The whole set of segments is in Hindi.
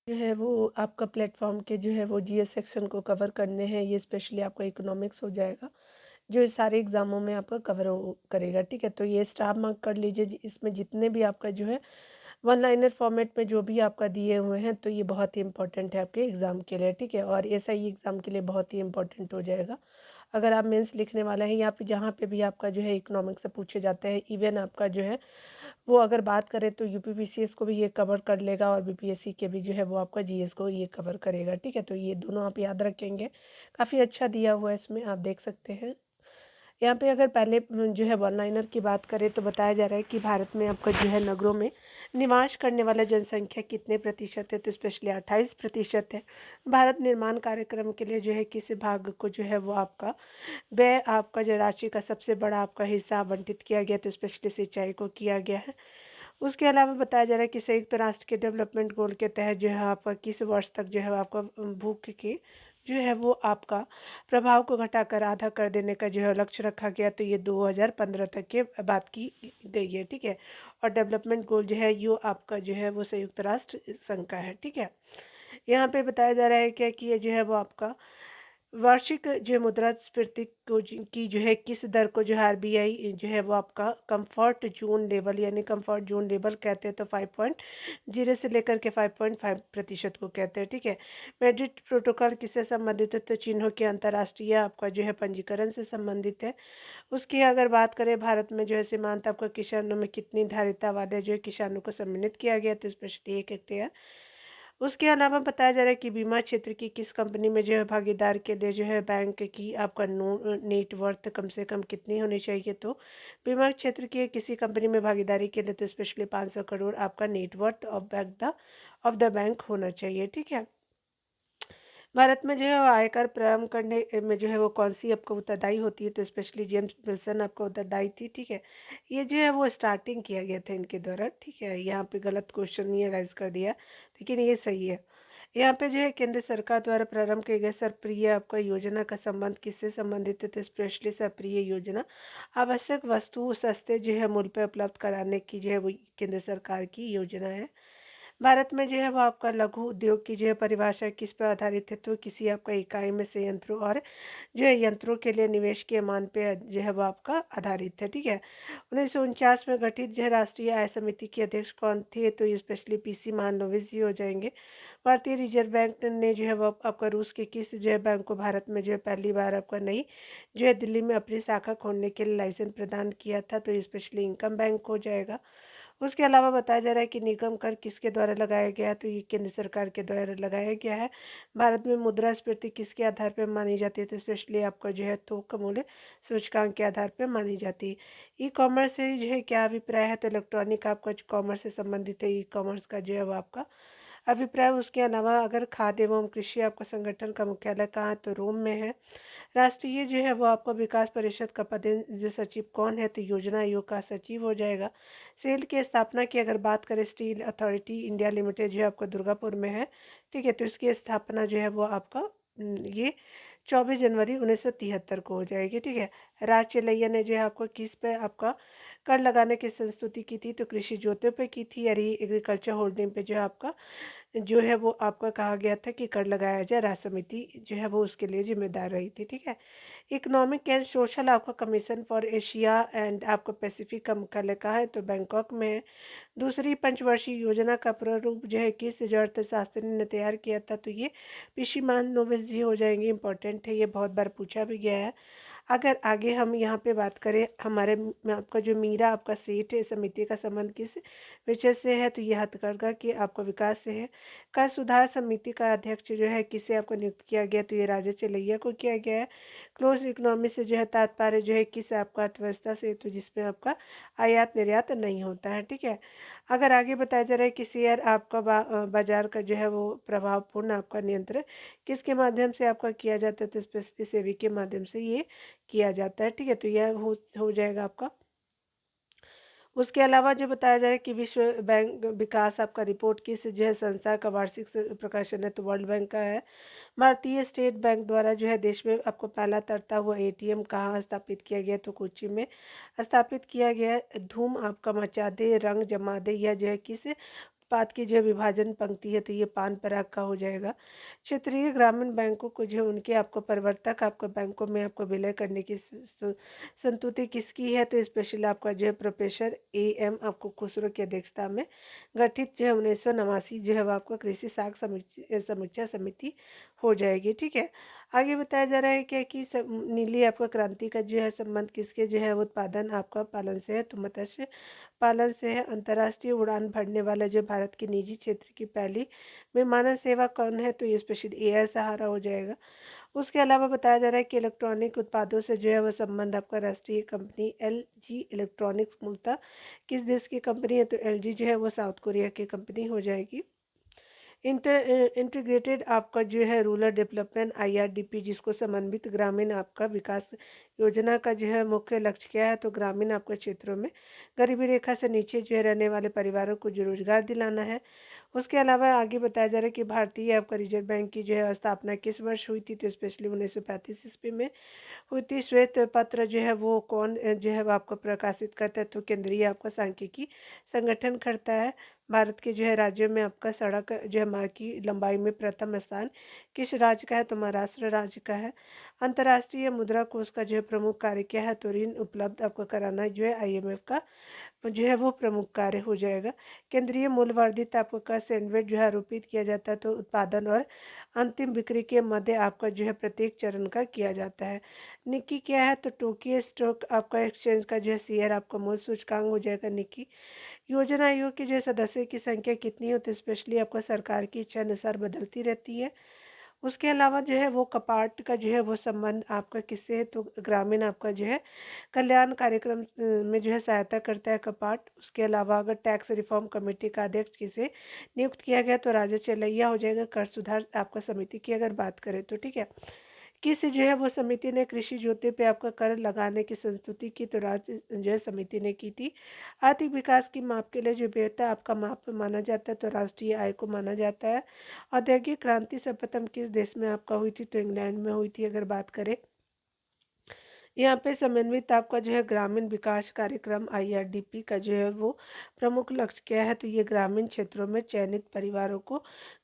जो है वो आपका प्लेटफ़ॉर्म के जो है वो जीएस सेक्शन को कवर करने हैं, ये स्पेशली आपका इकोनॉमिक्स हो जाएगा, जो इस सारे एग्ज़ामों में आपका कवर हो करेगा, ठीक है? तो ये स्टार मार्क कर लीजिए इसमें जितने भी आपका जो है वन लाइनर फॉर्मेट में जो भी आपका दिए हुए हैं, तो ये बहुत ही इम्पोर्टेंट है आपके एग्ज़ाम के लिए, ठीक है? और एसआई एग्ज़ाम के लिए बहुत ही इम्पोर्टेंट हो जाएगा। अगर आप मेंस लिखने वाला है या फिर जहाँ पे भी आपका जो है इकोनॉमिक्स से पूछे जाते हैं, इवन आपका जो है वो अगर बात करें तो यूपीपीसीएस को भी ये कवर कर लेगा और बीपीएससी के भी जो है वो आपका जीएस को ये कवर करेगा, ठीक है? तो ये दोनों आप याद रखेंगे। काफ़ी अच्छा दिया हुआ है इसमें, आप देख सकते हैं। यहाँ पे अगर पहले जो है वन लाइनर की बात करें तो बताया जा रहा है कि भारत में आपका जो है नगरों में निवास करने वाला जनसंख्या कितने प्रतिशत है, तो स्पेशली 28% है। भारत निर्माण कार्यक्रम के लिए जो है किस विभाग को जो है वो आपका व्यय आपका जो राशि का सबसे बड़ा आपका हिस्सा आवंटित किया गया, तो स्पेशली सिंचाई को किया गया है। उसके अलावा बताया जा रहा है कि संयुक्त राष्ट्र के डेवलपमेंट गोल के तहत जो है आपका किस वर्ष तक जो है आपका भूख की जो है वो आपका प्रभाव को घटाकर आधा कर देने का जो है लक्ष्य रखा गया, तो ये 2015 तक के बात की गई है, ठीक है? और डेवलपमेंट गोल जो है यो आपका जो है वो संयुक्त राष्ट्र संघ का है, ठीक है? यहाँ पे बताया जा रहा है क्या कि ये जो है वो आपका वार्षिक जो है मुद्रास्फीति को की जो है किस दर को जो है आरबीआई जो है वो आपका कंफर्ट जोन लेवल यानी कंफर्ट जोन लेवल कहते हैं, तो 5.0 से लेकर के 5.5% को कहते हैं, ठीक है? मैड्रिड प्रोटोकॉल किससे संबंधित है, तो चिन्हों के अंतर्राष्ट्रीय आपका जो है पंजीकरण से संबंधित है। उसकी अगर बात करें भारत में जो है सीमांत आपका किसानों में कितनी धारिता वाले जो है किसानों को सम्मानित किया गया, तो स्पेशली 1 हेक्टेयर। उसके अलावा बताया जा रहा है कि बीमा क्षेत्र की किस कंपनी में जो है भागीदार के लिए जो है बैंक की आपका नेट वर्थ कम से कम कितनी होनी चाहिए, तो बीमा क्षेत्र की किसी कंपनी में भागीदारी के लिए तो स्पेशली 500 करोड़ आपका net worth of the bank होना चाहिए, ठीक है? भारत में जो है वो आयकर प्रारंभ करने में जो है वो कौन सी आपको उत्तरदायी होती है, तो स्पेशली जेम्स विल्सन आपको उत्तरदायी थी, ठीक है? ये जो है वो स्टार्टिंग किया गया था इनके द्वारा, ठीक है? यहाँ पे गलत क्वेश्चन ये राइज कर दिया, लेकिन ये सही है। यहाँ पे जो है केंद्र सरकार द्वारा प्रारंभ किए गए सर्वप्रिय आपका योजना का संबंध किससे संबंधित है, तो स्पेशली सर्वप्रिय योजना आवश्यक वस्तु सस्ते जो है मूल्य पर उपलब्ध कराने की जो है वो केंद्र सरकार की योजना है। भारत में जो है वो आपका लघु उद्योग की जो है परिभाषा किस पर आधारित है, तो किसी आपका इकाई में संयंत्रों और जो है यंत्रों के लिए निवेश के मान पे जो है वो आपका आधारित है, ठीक है? 1949 में गठित जो है राष्ट्रीय आय समिति के अध्यक्ष कौन थे, तो ये स्पेशली पीसी महालनोबिस जी हो जाएंगे। भारतीय रिजर्व बैंक ने जो है वो आपका रूस के किस जो है बैंक को भारत में जो है पहली बार आपका नई जो है दिल्ली में अपनी शाखा खोलने के लिए लाइसेंस प्रदान किया था, तो ये स्पेशली इनकम बैंक हो जाएगा। उसके अलावा बताया जा रहा है कि निगम कर किसके द्वारा लगाया गया है, तो ये केंद्र सरकार के द्वारा लगाया गया है। भारत में मुद्रास्फीति किसके आधार पर मानी जाती है, तो स्पेशली आपका जो है थोक मूल्य सूचकांक के आधार पर मानी जाती है। ई कॉमर्स से जो है क्या अभिप्राय है, तो इलेक्ट्रॉनिक आपका जो कॉमर्स से संबंधित है, ई कॉमर्स का जो है वो आपका अभिप्राय। उसके अलावा अगर खाद्य एवं कृषि आपका संगठन का मुख्यालय कहाँ है, तो रोम में है। राष्ट्रीय जो है वो आपका विकास परिषद का पद जो सचिव कौन है, तो योजना आयोग का सचिव हो जाएगा। सेल की स्थापना की अगर बात करें, स्टील अथॉरिटी इंडिया लिमिटेड जो है आपका दुर्गापुर में है, ठीक है? तो इसकी स्थापना जो है वो आपका ये 24 जनवरी 1973 को हो जाएगी, ठीक है? राज चलैया ने जो है आपको किस पे आपका कर लगाने की संस्तुति की थी, तो कृषि जोतों पे की थी, यानी एग्रीकल्चर होल्डिंग पे जो है आपका जो है वो आपका कहा गया था कि कर लगाया जाए। राज्य समिति जो है वो उसके लिए जिम्मेदार रही थी, ठीक है? इकोनॉमिक एंड सोशल आपका कमीशन फॉर एशिया एंड आपका पैसिफिक का मुख्यालय कहाँ है, तो बैंकॉक में है। दूसरी पंचवर्षीय योजना का प्रारूप जो है किस जड़ अर्थशास्त्री ने तैयार किया था, तो ये पीसी महालनोबिस जी हो जाएंगे। इंपॉर्टेंट है, ये बहुत बार पूछा भी गया है। अगर आगे हम यहाँ पे बात करें हमारे में आपका जो मीरा आपका सेठ है समिति का संबंध किस विषय से है, तो ये हथकरघा के आपका विकास से है। कर सुधार समिति का अध्यक्ष जो है किसे आपको नियुक्त किया गया, तो ये राजा चलैया को किया गया है। क्लोज इकोनॉमी से जो है तात्पर्य जो है किस आपका अर्थव्यवस्था से, तो जिसमें आपका आयात निर्यात नहीं होता है, ठीक है? अगर आगे बताया जा रहा है कि शेयर आपका बाजार का जो है वो प्रभावपूर्ण आपका नियंत्रण किसके माध्यम से आपका किया जाता है, तो स्पेशली सेबी के माध्यम से ये किया जाता है, ठीक है? तो यह हो जाएगा आपका। उसके अलावा जो बताया जा रहा है कि विश्व बैंक विकास आपका रिपोर्ट किस जो है संस्था का वार्षिक प्रकाशन है, तो वर्ल्ड बैंक का है। भारतीय स्टेट बैंक द्वारा जो है देश में आपको पहला तरता हुआ एटीएम कहाँ स्थापित किया गया, तो कोच्चि में स्थापित किया गया है। धूम आपका मचा दे रंग जमा दे, यह जो है किस उत्पाद की जो विभाजन पंक्ति है तो ये पान पराग का हो जाएगा। क्षेत्रीय ग्रामीण बैंकों को जो उनके आपको प्रवर्तक आपको बैंकों में आपको विलय करने की संतुति किसकी है, तो स्पेशली आपका जो है प्रोफेसर एम आपको खुसरो की अध्यक्षता में गठित जो है 1989 जो है वो आपको कृषि साख समीक्षा समिति हो जाएगी। ठीक है, आगे बताया जा रहा है क्या कि नीली आपका क्रांति का जो है संबंध किसके जो है उत्पादन आपका पालन से है, तो मत्स्य पालन से है। अंतर्राष्ट्रीय उड़ान भरने वाला जो भारत की निजी क्षेत्र की पहली विमानन सेवा कौन है, तो ये स्पेशली एयर सहारा हो जाएगा। उसके अलावा बताया जा रहा है कि इलेक्ट्रॉनिक उत्पादों से जो है वो संबंध आपका राष्ट्रीय कंपनी एलजी इलेक्ट्रॉनिक्स मूलतः किस देश की कंपनी है, तो एलजी जो है वो साउथ कोरिया की कंपनी हो जाएगी। इंटीग्रेटेड आपका जो है रूरल डेवलपमेंट आईआरडीपी जिसको समन्वित ग्रामीण आपका विकास योजना का जो है मुख्य लक्ष्य क्या है, तो ग्रामीण आपके क्षेत्रों में गरीबी रेखा से नीचे जो है रहने वाले परिवारों को जो रोजगार दिलाना है। उसके अलावा आगे बताया जा रहा है कि भारतीय आपका रिजर्व बैंक की जो है स्थापना किस वर्ष हुई थी, तो स्पेशली 1935 ईस्वी में हुई थी। श्वेत पत्र जो है वो कौन जो है वो आपको प्रकाशित करता है, तो केंद्रीय आपका सांख्यिकी संगठन करता है। भारत के जो है राज्यों में आपका सड़क जो है मार्ग की लंबाई में प्रथम स्थान किस राज्य का है, तो महाराष्ट्र राज्य का है। अंतर्राष्ट्रीय मुद्रा कोष का जो है प्रमुख कार्य क्या है, तो ऋण उपलब्ध आपको कराना जो है आईएमएफ का जो है वो प्रमुख कार्य हो जाएगा। केंद्रीय मूल्य वर्धित आपको का सैंडविच जो है आरोपित किया जाता है, तो उत्पादन और अंतिम बिक्री के मध्य आपका जो है प्रत्येक चरण का किया जाता है। निक्की क्या है, तो टोक्यो स्टॉक आपका एक्सचेंज का जो है शेयर आपका मूल सूचकांक हो जाएगा निक्की। योजना आयोग के जो है सदस्यों की संख्या कितनी हो, तो स्पेशली आपका सरकार की इच्छा अनुसार बदलती रहती है। उसके अलावा जो है वो कपाट का जो है वो संबंध आपका किससे है, तो ग्रामीण आपका जो है कल्याण कार्यक्रम में जो है सहायता करता है कपाट। उसके अलावा अगर टैक्स रिफॉर्म कमेटी का अध्यक्ष किसे नियुक्त किया गया, तो राजा चलैया हो जाएगा। कर सुधार आपका समिति की अगर बात करें तो ठीक है, किस जो है वो समिति ने कृषि ज्योति पे आपका कर लगाने की संस्तुति की, तो राज्य जो है समिति ने की थी। आर्थिक विकास की माप के लिए जो बेहतर आपका माप माना जाता है, तो राष्ट्रीय आय को माना जाता है। औद्योगिक क्रांति सर्वप्रथम किस देश में आपका हुई थी, तो इंग्लैंड में हुई थी अगर बात करें। यहाँ पे समन्वित आपका जो है ग्रामीण विकास कार्यक्रम आईआरडीपी का जो है वो प्रमुख लक्ष्य क्या है, तो ये ग्रामीण क्षेत्रों में चयनित परिवारों को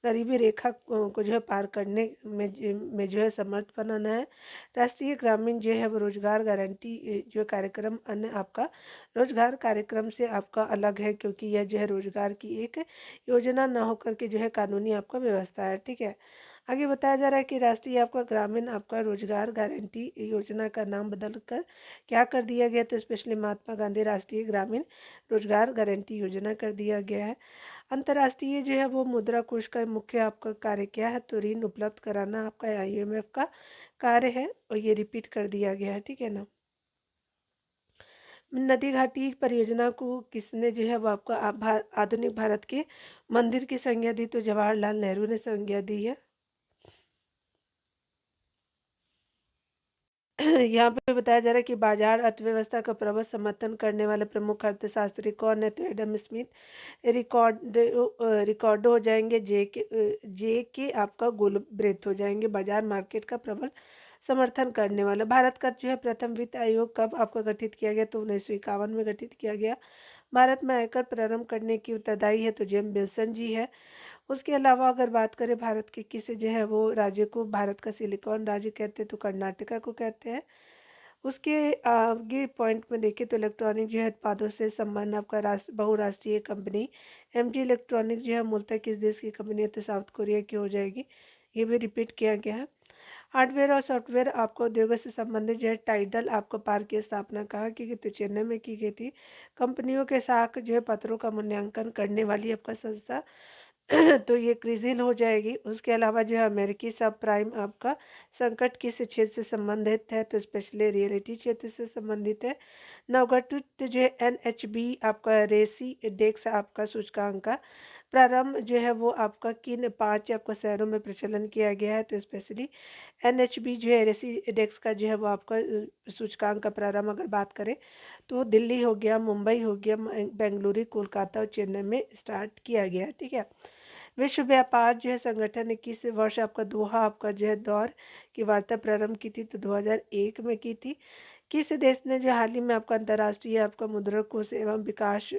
गरीबी रेखा को जो है पार करने में जो है समर्थ बनाना है। राष्ट्रीय ग्रामीण जो है वो रोजगार गारंटी जो कार्यक्रम अन्य आपका रोजगार कार्यक्रम से आपका अलग है, क्योंकि यह जो है रोजगार की एक योजना न होकर के जो है कानूनी आपका व्यवस्था है। ठीक है, आगे बताया जा रहा है कि राष्ट्रीय आपका ग्रामीण आपका रोजगार गारंटी योजना का नाम बदलकर क्या कर दिया गया, तो स्पेशली महात्मा गांधी राष्ट्रीय ग्रामीण रोजगार गारंटी योजना कर दिया गया है। अंतर्राष्ट्रीय जो है वो मुद्रा कोष का मुख्य आपका कार्य क्या है, तो ऋण उपलब्ध कराना आपका आईएमएफ का कार्य है और ये रिपीट कर दिया गया है। ठीक है ना, नदी घाटी परियोजना को किसने जो है वो आपका आधुनिक भारत के मंदिर की संज्ञा दी, तो जवाहरलाल नेहरू ने संज्ञा दी है। यहाँ पे बताया जा रहा है कि बाजार अर्थव्यवस्था का प्रबल समर्थन करने वाले प्रमुख अर्थशास्त्री कौन है, तो एडम स्मिथ। रिकॉर्डो हो जाएंगे, जे के आपका गोलब्रेथ हो जाएंगे। बाजार मार्केट का प्रबल समर्थन करने वाला। भारत का जो है प्रथम वित्त आयोग कब आपका गठित किया गया, तो 1951 में गठित किया गया। भारत में आयकर प्रारंभ करने की उत्तरदायी है, तो जेम विल्सन जी है। उसके अलावा अगर बात करें भारत के किसी जो है वो राज्य को भारत का सिलिकॉन राज्य कहते हैं, तो कर्नाटका को कहते हैं। उसके आगे पॉइंट में देखें तो इलेक्ट्रॉनिक जो है उत्पादों से संबंध आपका बहुराष्ट्रीय कंपनी एमजी इलेक्ट्रॉनिक जो है मूलतः किस देश की कंपनी है, तो साउथ कोरिया की हो जाएगी। ये भी रिपीट किया गया है। हार्डवेयर और सॉफ्टवेयर आपको उद्योगों से संबंधित जो है टाइडल आपको पार्क की स्थापना कहा कि तो चेन्नई में की गई थी। कंपनियों के साथ जो है पत्रों का मूल्यांकन करने वाली आपका संस्था तो ये क्रिजिल हो जाएगी। उसके अलावा जो है अमेरिकी सब प्राइम आपका संकट किस क्षेत्र से संबंधित है, तो स्पेशली रियलिटी क्षेत्र से संबंधित है। नवगठित जो है एनएचबी आपका रेसी डेक्स आपका सूचकांक का प्रारंभ जो है वो आपका किन 5 आपका शहरों में प्रचलन किया गया है, तो स्पेशली एनएचबी जो है रेसी डेक्स का जो है वो आपका सूचकांक का प्रारंभ अगर बात करें तो दिल्ली हो गया, मुंबई हो गया, बेंगलुरु, कोलकाता और चेन्नई में स्टार्ट किया गया। ठीक है, विश्व व्यापार जो है संगठन ने किस वर्ष आपका दोहा आपका जो है दौर की वार्ता प्रारंभ की थी, तो 2001 में की थी। किस देश ने जो हाल ही में आपका अंतर्राष्ट्रीय आपका मुद्रा कोष एवं विकास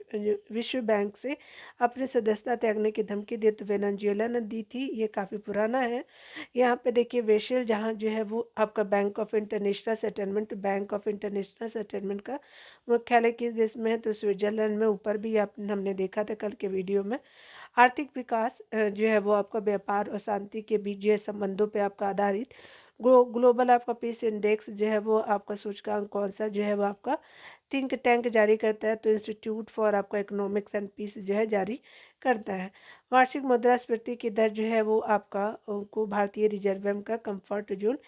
विश्व बैंक से अपनी सदस्यता त्यागने की धमकी दी? तो वेनेजुएला ने दी थी। ये काफ़ी पुराना है। यहाँ पे देखिए वेशेल जहाँ जो है वो आपका बैंक ऑफ इंटरनेशनल सेटलमेंट का मुख्यालय किस देश में है? तो स्विट्जरलैंड में। ऊपर भी आप हमने देखा था कल के वीडियो में। आर्थिक विकास जो है वो आपका व्यापार और शांति के बीच जो है संबंधों पे आपका आधारित ग्लोबल आपका पीस इंडेक्स जो है वो आपका सूचकांक कौन सा जो है वो आपका थिंक टैंक जारी करता है? तो इंस्टीट्यूट फॉर आपका इकोनॉमिक्स एंड पीस जो है जारी करता है। वार्षिक मुद्रास्फीति की दर जो है वो आपका को भारतीय रिजर्व बैंक का कंफर्ट जोन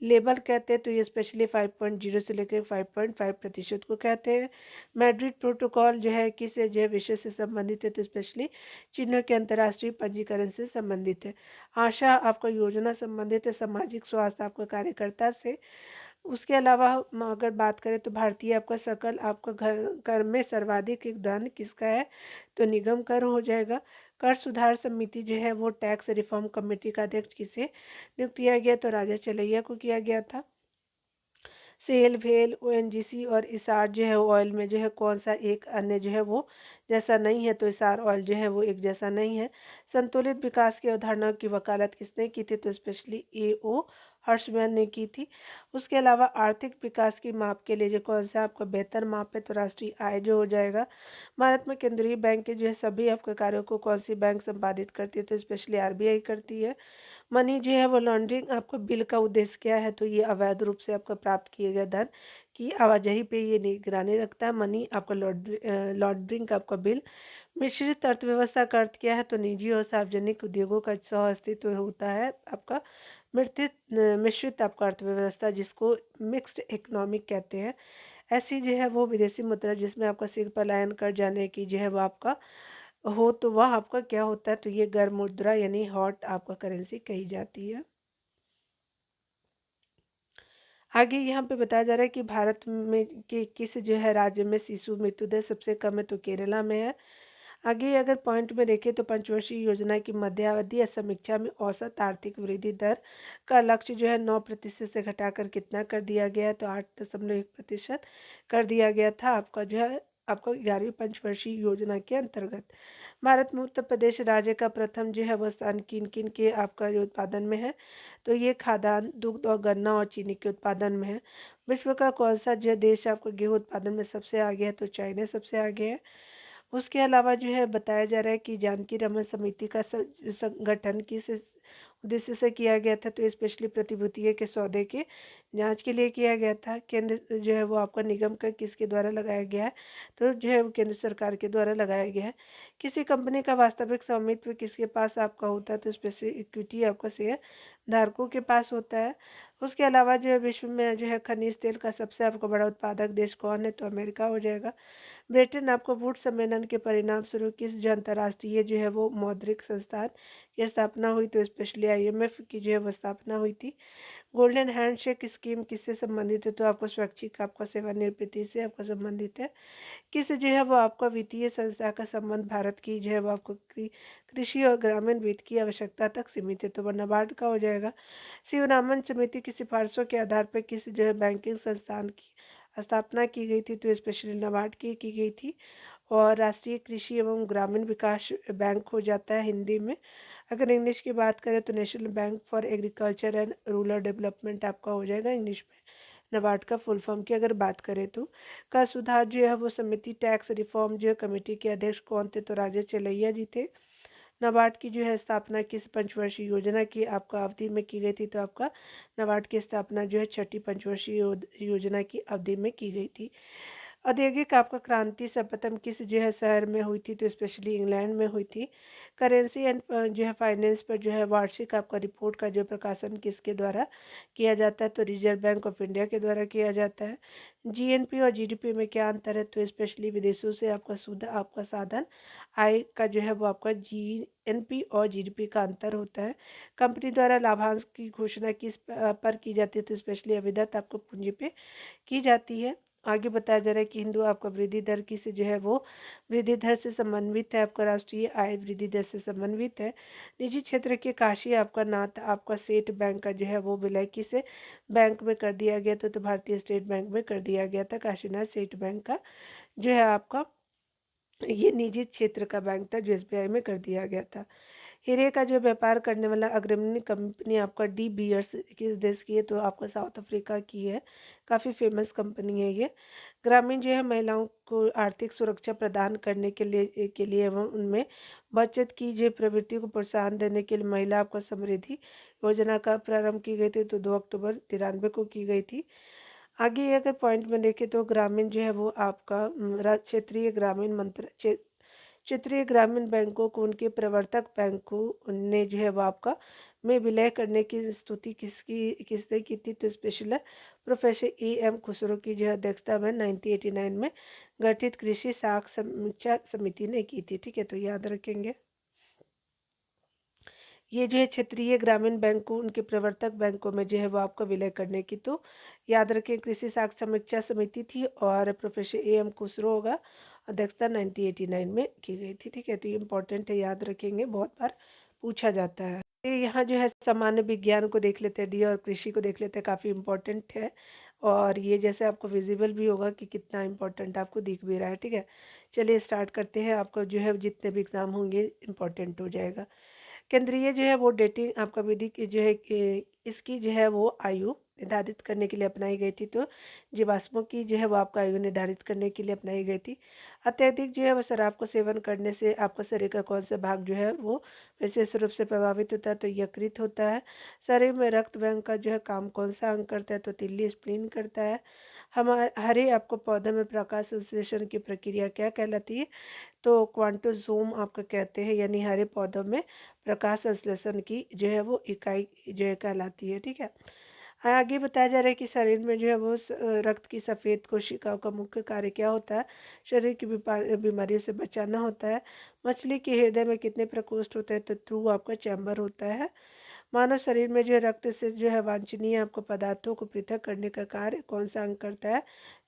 लेवल कहते हैं। तो ये स्पेशली 5.0 से लेकर 5.5% को कहते हैं। मैड्रिड प्रोटोकॉल जो है किस जो है विषय से संबंधित है? तो स्पेशली चिन्हों के अंतर्राष्ट्रीय पंजीकरण से संबंधित है। आशा आपका योजना संबंधित है सामाजिक स्वास्थ्य आपका कार्यकर्ता से। उसके अलावा हम अगर बात करें तो भारतीय आपका सकल आपका घर कर में सर्वाधिक योगदान किसका है? तो निगम कर हो जाएगा। कर सुधार समिति जो है वो टैक्स रिफॉर्म कमेटी का अध्यक्ष किसे नियुक्त किया गया? तो राजा चलैया को किया गया था। सेल भेल ओएनजीसी और इसार जो है ऑयल में जो है कौन सा एक अन्य जो है वो जैसा नहीं है? तो इसार ऑयल जो है वो एक जैसा नहीं है। संतुलित विकास की अवधारणा की वकालत किसने की थी? तो स्पेशली ए हर्षवर्धन ने की थी। उसके अलावा आर्थिक विकास की माप के लिए जो कौन सा आपका बेहतर माप है? तो राष्ट्रीय आय जो हो जाएगा। भारत में केंद्रीय बैंक के जो है सभी आपके कार्यों को कौन सी बैंक संपादित करती है? तो स्पेशली आरबीआई करती है। मनी जो है वो लॉन्ड्रिंग आपको बिल का उद्देश्य क्या है? तो ये अवैध रूप से आपका प्राप्त किए गए धन की आवाजाही पे ये निगरानी रखता है। मनी आपका लॉन्ड्रिंग का आपका बिल। मिश्रित अर्थव्यवस्था का अर्थ क्या है? तो निजी और सार्वजनिक उद्योगों का सह अस्तित्व होता है आपका मिश्रित आपका अर्थव्यवस्था जिसको मिक्स्ड इकोनॉमिक कहते हैं। ऐसी जो है वो विदेशी मुद्रा जिसमें आपका शीघ्र पलायन कर जाने की जो है वो आपका हो तो वह आपका क्या होता है? तो ये गर्म मुद्रा यानी हॉट आपका करेंसी कही जाती है। आगे यहाँ पे बताया जा रहा है कि भारत में के किस जो है राज्य में शिशु मृत्यु दर सबसे कम है? तो केरला में है। आगे अगर पॉइंट में देखें तो पंचवर्षीय योजना की मध्यावधि या समीक्षा में औसत आर्थिक वृद्धि दर का लक्ष्य जो है 9% से घटाकर कितना कर दिया गया है? तो 8.1% कर दिया गया था आपका जो है आपको 11वीं पंचवर्षीय योजना के अंतर्गत। भारत में उत्तर प्रदेश राज्य का प्रथम जो है वह स्थान किन किन के आपका जो उत्पादन में है? तो ये खाद्यान्न दुग्ध और गन्ना और चीनी के उत्पादन में है। विश्व का कौन सा जो देश आपको गेहूं उत्पादन में सबसे आगे है? तो चाइना सबसे आगे है। उसके अलावा जो है बताया जा रहा है कि जानकी रमन समिति का संगठन किस उद्देश्य से किया गया था? तो स्पेशली प्रतिभूतियों के सौदे के जांच के लिए किया गया था। केंद्र जो है वो आपका निगम कर किसके द्वारा लगाया गया है? तो जो है वो केंद्र सरकार के द्वारा लगाया गया है। किसी कंपनी का वास्तविक स्वामित्व किसके पास आपका होता है? तो स्पेशली इक्विटी आपका शेयर धारकों के पास होता है। उसके अलावा जो है विश्व में जो है खनिज तेल का सबसे आपका बड़ा उत्पादक देश कौन है? तो अमेरिका हो जाएगा। ब्रिटेन आपको वुड सम्मेलन के परिणाम स्वरूप किस जो अंतर्राष्ट्रीय जो है वो मौद्रिक संस्थान की स्थापना हुई? तो स्पेशली आईएमएफ की जो है वो स्थापना हुई थी। गोल्डन हैंडशेक स्कीम किससे संबंधित है? तो आपको स्वैच्छिक आपका सेवानिवृत्ति से आपका संबंधित है। किस जो है वो आपका वित्तीय संस्था का संबंध भारत की जो है वो आपको कृषि और ग्रामीण वित्त की आवश्यकता तक सीमित है? तो वह नाबार्ड का हो जाएगा। शिवरामन समिति की सिफारिशों के आधार पर किस जो है बैंकिंग संस्थान की स्थापना की गई थी? तो स्पेशली नाबार्ड की गई थी। और राष्ट्रीय कृषि एवं ग्रामीण विकास बैंक हो जाता है हिंदी में। अगर इंग्लिश की बात करें तो national bank for agriculture and rural development आपका हो जाएगा इंग्लिश में। नाबार्ड का फुल फॉर्म की अगर बात करें तो कर सुधार जो है वो समिति टैक्स रिफॉर्म जो है कमेटी के अध्यक्ष कौन थे? तो राजा चलैया जी थे। नाबार्ड की जो है स्थापना किस पंचवर्षीय योजना की आपका अवधि में की गई थी? तो आपका नाबार्ड की स्थापना जो है छठी पंचवर्षीय योजना की अवधि में की गई थी। औद्योगिक आपका क्रांति सर्वप्रथम किस जो है शहर में हुई थी? तो स्पेशली इंग्लैंड में हुई थी। करेंसी एंड जो है फाइनेंस पर जो है वार्षिक आपका रिपोर्ट का जो प्रकाशन किसके द्वारा किया जाता है? तो रिजर्व बैंक ऑफ इंडिया के द्वारा किया जाता है। जीएनपी और जीडीपी में क्या अंतर है? तो स्पेशली विदेशों से आपका शुद्ध आपका साधन आय का जो है वो आपका जीएनपी और जीडीपी का अंतर होता है। कंपनी द्वारा लाभांश की घोषणा किस पर की जाती है? तो स्पेशली अविदत आपको पूंजी पे की जाती है। आगे बताया जा रहा है कि हिंदू आपका वृद्धि दर की से जो है वो वृद्धि दर से समन्वित है, आपका राष्ट्रीय आय वृद्धि दर से समन्वित है। निजी क्षेत्र के काशी आपका नाथ आपका स्टेट बैंक का जो है वो विलय किसे बैंक में कर दिया गया था, तो भारतीय स्टेट बैंक में कर दिया गया था। काशीनाथ स्टेट बैंक का जो है आपका ये निजी क्षेत्र का बैंक था जो एसबीआई में कर दिया गया था। हीरे का जो व्यापार करने वाला अग्रणी कंपनी आपका डी बियर्स किस देश की है, तो आपका साउथ अफ्रीका की है। काफ़ी फेमस कंपनी है ये। ग्रामीण जो है महिलाओं को आर्थिक सुरक्षा प्रदान करने के लिए एवं उनमें बचत की जो प्रवृत्ति को प्रोत्साहन देने के लिए महिला आपका समृद्धि योजना का प्रारंभ की गई थी, तो 2 अक्टूबर 1993 को की गई थी। आगे अगर पॉइंट में देखें तो ग्रामीण जो है वो आपका क्षेत्रीय ग्रामीण क्षेत्रीय ग्रामीण बैंकों को उनके प्रवर्तक बैंकों ने जो है वो आपका में विलय करने की स्तुति किसने की थी, तो स्पेशल प्रोफेसर एम खुसरो की जो अध्यक्षता में 1989 में गठित कृषि साख समीक्षा समिति ने की थी। ठीक है, तो याद रखेंगे ये जो है क्षेत्रीय ग्रामीण बैंकों उनके प्रवर्तक बैंकों में जो है वो आपका विलय करने की, तो याद रखें कृषि साख समीक्षा समिति थी और प्रोफेसर एम खुसरो होगा, अध्यक्षता 1989 में की गई थी। ठीक है, तो ये इंपॉर्टेंट है, याद रखेंगे, बहुत बार पूछा जाता है। यहाँ जो है सामान्य विज्ञान को देख लेते हैं डी और कृषि को देख लेते हैं, काफ़ी इंपॉर्टेंट है और ये जैसे आपको विजिबल भी होगा कि कितना इंपॉर्टेंट आपको दिख भी रहा है। ठीक है, चलिए स्टार्ट करते हैं। आपको जो है जितने भी एग्जाम होंगे इंपॉर्टेंट हो जाएगा। केंद्रीय जो है वो डेटिंग आपका विधि की जो है कि इसकी जो है वो आयु निर्धारित करने के लिए अपनाई गई थी, तो जीवाश्मों की जो है वो आपका आयु निर्धारित करने के लिए अपनाई गई थी। अत्यधिक जो है वो शराब को सेवन करने से आपका शरीर का कौन सा भाग जो है वो विशेष रूप से प्रभावित होता है, तो यकृत होता है। शरीर में रक्त बैंक का जो है काम कौन सा अंग करता है, तो तिल्ली स्प्लीन करता है। हमारे हरे आपको पौधे में प्रकाश संश्लेषण की प्रक्रिया क्या कहलाती है, तो क्वांटोसोम आपका कहते हैं, यानी हरे पौधों में प्रकाश संश्लेषण की जो है वो इकाई जो है कहलाती है। ठीक है, आगे बताया जा रहा है कि शरीर में जो है वो रक्त की सफ़ेद कोशिकाओं का मुख्य कार्य क्या होता है, शरीर की बीमारियों से बचाना होता है। मछली के हृदय में कितने प्रकोष्ठ होते हैं, तो थ्रू आपका चैम्बर होता है। मानव शरीर में जो है रक्त से जो है वांछनीय आपको पदार्थों को पृथक करने का कार्य कौन सा अंग करता है,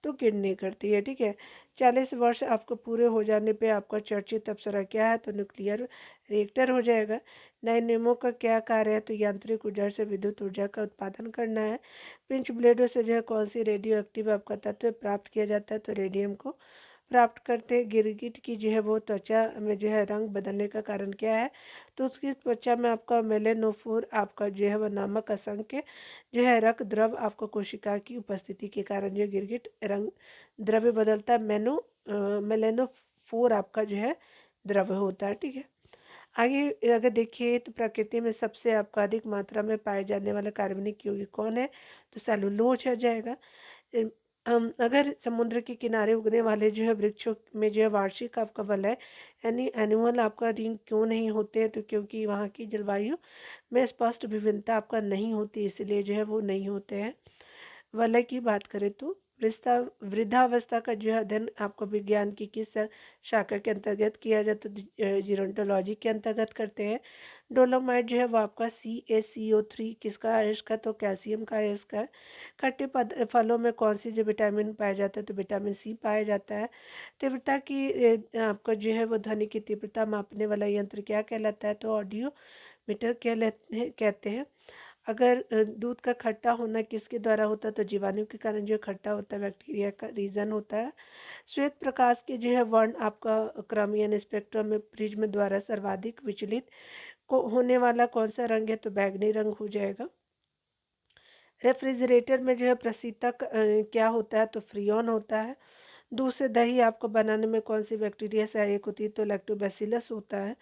तो किडनी करती है। ठीक है, 40 वर्ष आपको पूरे हो जाने पे आपका चर्चित अप्सरा क्या है, तो न्यूक्लियर रिएक्टर हो जाएगा। नए नियमों का क्या कार्य है, तो यांत्रिक ऊर्जा से विद्युत ऊर्जा का उत्पादन करना है। पिंच ब्लेडों से जो है कौन सी रेडियो एक्टिव आपका तत्व प्राप्त किया जाता है, तो रेडियम को प्राप्त करते हैं। गिरगिट की जो है वो त्वचा में जो है रंग बदलने का कारण क्या है, तो उसकी त्वचा में आपका मेलेनोफोर आपका जो है वह नामक असंख्य जो है रक्त द्रव आपको कोशिका की उपस्थिति के कारण जो गिरगिट रंग द्रव्य बदलता है। मेलेनोफोर आपका जो है द्रव्य होता है। ठीक है, आगे अगर देखिए तो प्रकृति में सबसे आपका अधिक मात्रा में पाए जाने वाला कार्बनिक यौगिक कौन है, तो सेलुलोज हो जाएगा। अगर समुद्र के किनारे उगने वाले जो है वृक्षों में जो है वार्षिक आपका वलय यानी एनुअल आपका रिंग क्यों नहीं होते हैं, तो क्योंकि वहाँ की जलवायु में स्पष्ट विभिन्नता आपका नहीं होती, इसलिए जो है वो नहीं होते हैं। वलय की बात करें तो वृद्धावस्था का जो है अध्ययन आपको विज्ञान की किस शाखा के अंतर्गत किया जाता है, तो जीरोंटोलॉजी के अंतर्गत करते हैं। डोलोमाइट जो है वो आपका CaCO3 किसका अयस्क है, तो कैल्शियम का अयस्क है। खट्टे फलों में कौन सी जो विटामिन पाया जाता है, तो विटामिन सी पाया जाता है। तीव्रता की आपका जो है वो ध्वनि की तीव्रता मापने वाला यंत्र क्या कहलाता है, तो ऑडियो मीटर कहते हैं। अगर दूध का खट्टा होना किसके द्वारा होता है, तो जीवाणु के कारण जो खट्टा होता है बैक्टीरिया का रीजन होता है। श्वेत प्रकाश के जो है वर्ण आपका क्रम यानी स्पेक्ट्रम में प्रिज्म द्वारा सर्वाधिक विचलित को होने वाला कौन सा रंग है, तो बैंगनी रंग हो जाएगा। रेफ्रिजरेटर में जो है प्रशीतक क्या होता है, तो फ्रियोन होता है। दूध से दही आपको बनाने में कौन सी बैक्टीरिया सहायक होती है, तो लैक्टोबैसिलस होता है।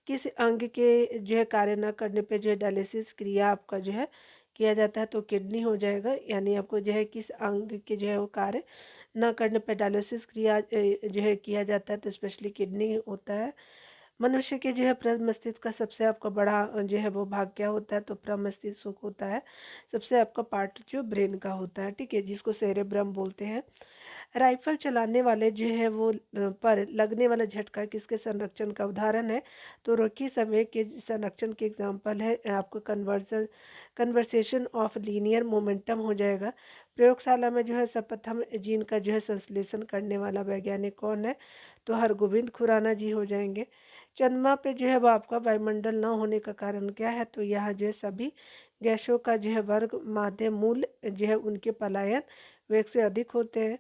किस अंग के जो है कार्य न करने पे जो है डायलिसिस क्रिया आपका जो है किया जाता है, तो किडनी हो जाएगा। यानी आपको जो है किस अंग के जो है वो कार्य न करने पर डायलिसिस क्रिया जो है किया जाता है, तो स्पेशली किडनी होता है। मनुष्य के जो है प्रमस्तिष्क का सबसे आपका बड़ा जो है वो भाग क्या होता है, तो प्रमस्तिष्क होता है। सबसे आपका पार्ट जो ब्रेन का होता है। ठीक है, जिसको सेरेब्रम बोलते हैं। राइफल चलाने वाले जो है वो पर लगने वाला झटका किसके संरक्षण का उदाहरण है, तो रोकी समय के संरक्षण के एग्जाम्पल है आपको कन्वर्सेशन ऑफ लीनियर मोमेंटम हो जाएगा। प्रयोगशाला में जो है सर्वप्रथम जीन का जो है संश्लेषण करने वाला वैज्ञानिक कौन है? तो हरगोविंद खुराना जी हो जाएंगे। चंद्रमा पे जो है वो आपका वायुमंडल न होने का कारण क्या है? तो यहाँ जो है सभी गैसों का जो है वर्ग माध्य मूल जो है उनके पलायन वेग से अधिक होते हैं।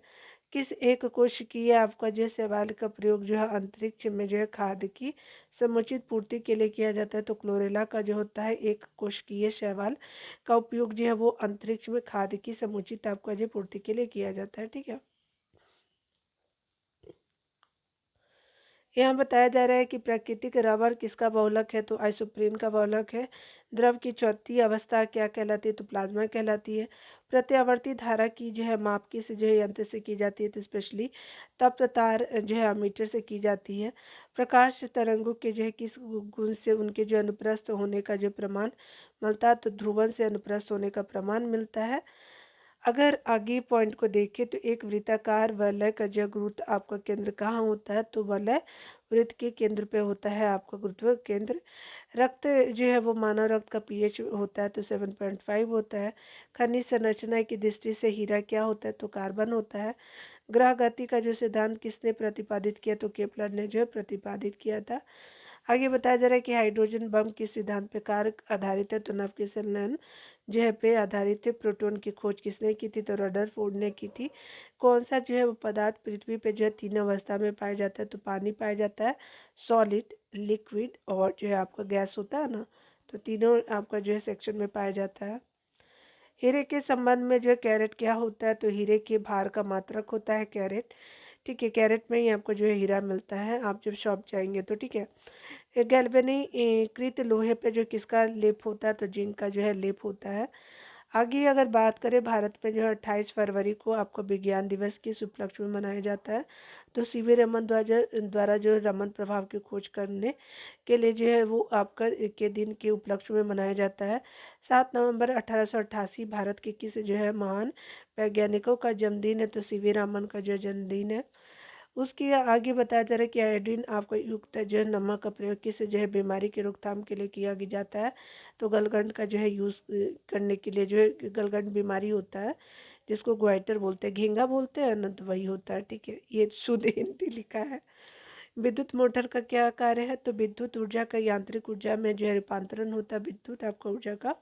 किस एक कोशिकीय आपका जो है शैवाल का प्रयोग जो है अंतरिक्ष में जो है खाद्य की समुचित पूर्ति के लिए किया जाता है? तो क्लोरेला का जो होता है एक कोशिकीय शैवाल का उपयोग जो है वो अंतरिक्ष में खाद्य की समुचित आपका जो पूर्ति के लिए किया जाता है। ठीक है, यहाँ बताया जा रहा है कि प्राकृतिक रबर किसका बहुलक है? तो आइसोप्रीन का बहुलक है। द्रव की चौथी अवस्था क्या कहलाती है? तो प्लाज्मा कहलाती है। प्रत्यावर्ती धारा की जो है माप किस जो है यंत्र से की जाती है? तो स्पेशली तप्त तार जो है अमीटर से की जाती है। प्रकाश तरंगों के जो है किस गुण से उनके जो अनुप्रस्थ होने का जो प्रमाण मिलता है? तो ध्रुवन से अनुप्रस्थ होने का प्रमाण मिलता है। अगर आगे पॉइंट को देखें तो एक वृत्ताकार वलय का जो गुरुत्व आपका केंद्र कहाँ होता है? तो वलय वृत्त के केंद्र पे होता है आपका गुरुत्व केंद्र। रक्त जो है वो मानव रक्त का पीएच होता है तो 7.5 होता है। खनिज संरचना की दृष्टि से हीरा क्या होता है? तो कार्बन होता है। ग्रह गति का जो सिद्धांत किसने प्रतिपादित किया? तो केपलर ने जो है प्रतिपादित किया था। आगे बताया जा रहा है कि हाइड्रोजन बम किस सिद्धांत पे कार्य आधारित है? तो नवकिसलन जो है पे आधारित है। प्रोटॉन की खोज किसने की थी? तो रदरफोर्ड ने की थी। कौन सा जो है वो पदार्थ पृथ्वी पे जो है तीन अवस्था में पाया जाता है? तो पानी पाया जाता है, सॉलिड, लिक्विड और जो है आपका गैस होता है ना, तो तीनों आपका जो है सेक्शन में पाया जाता है। हीरे के संबंध में जो है कैरेट क्या होता है? तो हीरे के भार का मात्रक होता है कैरेट। ठीक है, कैरेट में ही आपको जो है हीरा मिलता है आप जब शॉप जाएंगे तो। ठीक है, गैल्वेनीकृत लोहे पे जो किसका लेप होता है? तो जिंक का जो है लेप होता है। आगे अगर बात करें भारत में जो है 28 फरवरी को आपको विज्ञान दिवस किस उपलक्ष्य में मनाया जाता है? तो सीवी रमन द्वारा जो रमन प्रभाव की खोज करने के लिए जो है वो आपका के दिन के उपलक्ष्य में मनाया जाता है। 7 नवंबर 1888 भारत के किस जो है महान वैज्ञानिकों का जन्मदिन है? तो सीवी रामन का जो जन्मदिन है। उसके आगे बताया जा रहा है कि आयोडीन आपको युक्त जो है नमक का प्रयोग किस जो है बीमारी की रोकथाम के लिए किया जाता है? तो गलगंड का जो है यूज़ करने के लिए जो है गलगंड बीमारी होता है जिसको ग्वाइटर बोलते हैं, घींगा बोलते हैं ना, तो वही होता है। ठीक है, ये शुद्ध हिंदी लिखा है। विद्युत मोटर का क्या कार्य है? तो विद्युत ऊर्जा का यांत्रिक ऊर्जा में जो है रूपांतरण होता है विद्युत आपका ऊर्जा का।